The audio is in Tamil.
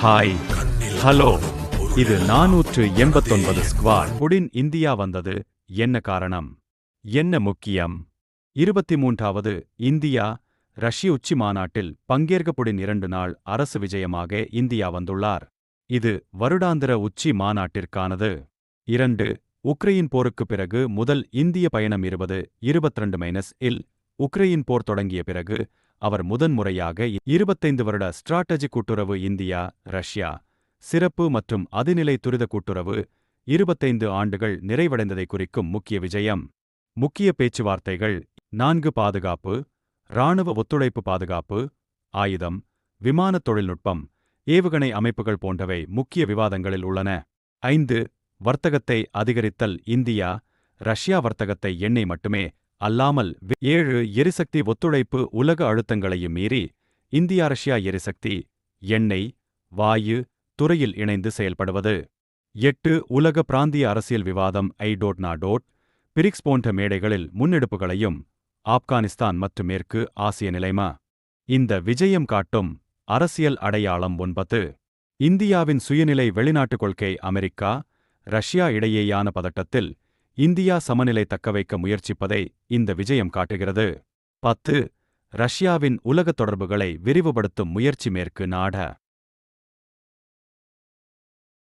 Hi, hello. இது 489 ஸ்குவாட். புடின் இந்தியா வந்தது என்ன காரணம்? என்ன முக்கியம்? 23வது இந்தியா ரஷ்ய உச்சி மாநாட்டில் பங்கேற்க புடின் 2 நாள் அரசு விஜயமாக இந்தியா வந்துள்ளார். இது வருடாந்திர உச்சி மாநாட்டிற்கானது. 2. உக்ரையின் போருக்கு பிறகு முதல் இந்திய பயணம் 2022-இல் உக்ரையின் போர் தொடங்கிய பிறகு அவர் முதன்முறையாக 25 வருட ஸ்ட்ராட்டஜிக் கூட்டுறவு இந்தியா ரஷ்யா சிறப்பு மற்றும் அதிநிலை துரித கூட்டுறவு 25 ஆண்டுகள் நிறைவடைந்ததை குறிக்கும் முக்கிய விஜயம். முக்கிய பேச்சுவார்த்தைகள் 4 பாதுகாப்பு, இராணுவ ஒத்துழைப்பு, பாதுகாப்பு, ஆயுதம், விமான தொழில்நுட்பம், ஏவுகணை அமைப்புகள் போன்றவை முக்கிய விவாதங்களில் உள்ளன. 5 வர்த்தகத்தை அதிகரித்தல் இந்தியா ரஷ்யா வர்த்தகத்தை எண்ணெய் மட்டுமே அல்லாமல் 7 எரிசக்தி ஒத்துழைப்பு உலக அழுத்தங்களையும் மீறி இந்தியா ரஷ்யா எரிசக்தி, எண்ணெய், வாயு துறையில் இணைந்து செயல்படுவது. 8 உலக பிராந்திய அரசியல் விவாதம் பிரிக்ஸ் போன்ற மேடைகளில் முன்னெடுப்புகளையும் ஆப்கானிஸ்தான் மற்றும் மேற்கு ஆசிய நிலைமா. இந்த விஜயம் காட்டும் அரசியல் அடையாளம் 9 இந்தியாவின் சுயநிலை வெளிநாட்டுக் கொள்கை. அமெரிக்கா ரஷ்யா இடையேயான பதட்டத்தில் இந்தியா சமநிலை தக்கவைக்க முயற்சிப்பதை இந்த விஜயம் காட்டுகிறது. 10 ரஷ்யாவின் உலக தொடர்புகளை விரிவுபடுத்தும் முயற்சி. மேற்கு நாட